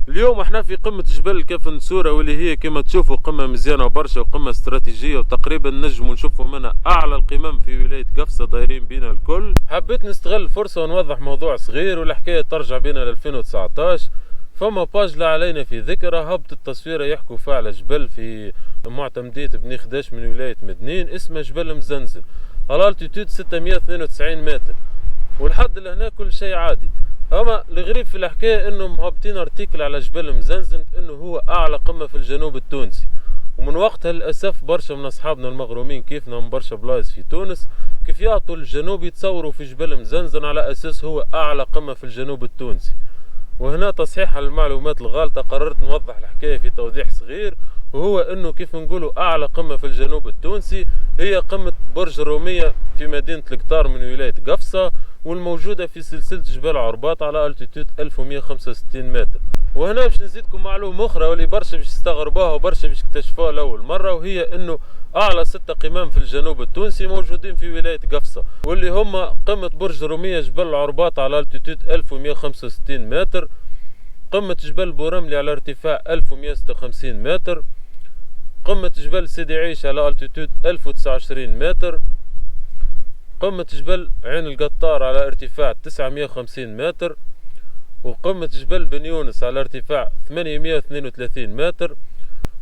اليوم احنا في قمة جبل كفن سورة، واللي هي كما تشوفوا قمة مزيانة وبرشا وقمة استراتيجية، وتقريبا نجموا نشوفوا منها أعلى القمم في ولاية قفصة دايرين بينا الكل. حبيت نستغل الفرصة ونوضح موضوع صغير، والحكاية ترجع بينا ل 2019. فما باج لا علينا في ذكرها هبط التصويرة يحكوا فيها على جبل في معتمدية بني خداش من ولاية مدنين، اسمه جبل مزنزن على التيتود 692 متر، والحد لهنا كل شيء عادي. اما الغريب في الحكايه انهم هابطين ارتيكل على جبل مزنزن انه هو اعلى قمه في الجنوب التونسي، ومن وقتها للاسف برشا من اصحابنا المغرومين كيفنا من برشا بلايص في تونس كيف يعطوا الجنوب يتصوروا في جبل مزنزن على اساس هو اعلى قمه في الجنوب التونسي. وهنا تصحيح المعلومات الغالطه قررت نوضح الحكايه في توضيح صغير، وهو انه كيف نقولوا اعلى قمه في الجنوب التونسي هي قمه برج الروميه في مدينه القطار من ولايه قفصه، والموجودة في سلسلة جبال عرباط على التيتود 1165 متر. وهنا باش نزيدكم معلومة أخرى واللي برشا باش تستغربوها وبرشا باش اكتشفوها لأول مرة، وهي إنه أعلى 6 قمم في الجنوب التونسي موجودين في ولاية قفصة، واللي هما قمة برج رومية جبل العرباط على التيتود 1165 متر، قمة جبل بورملي على ارتفاع 1156 متر، قمة جبل سيدي عيش على التيتود 1029 متر، قمة جبل عين القطار على ارتفاع 950 متر، وقمة جبل بن يونس على ارتفاع 832 متر،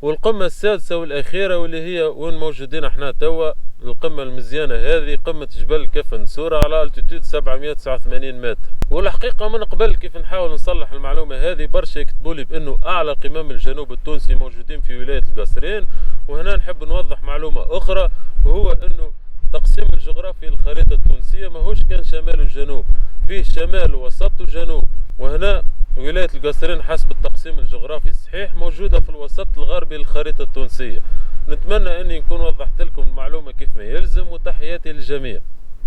والقمة السادسة والأخيرة واللي هي وين موجودين احنا توا القمة المزيانة هذه قمة جبل كفن سورة على التيتود 789 متر. والحقيقة من قبل كيف نحاول نصلح المعلومة هذه برشا يكتبولي بأنه أعلى قمم الجنوب التونسي موجودين في ولاية القصرين، وهنا نحب نوضح معلومة أخرى، وهو أنه تقسيم الجغرافي للخريطة التونسية ماهوش كان شمال وجنوب، فيه شمال ووسط وجنوب، وهنا ولاية القصرين حسب التقسيم الجغرافي الصحيح موجودة في الوسط الغربي للخريطة التونسية. نتمنى اني نكون وضحت لكم المعلومة كيف ما يلزم، وتحياتي للجميع.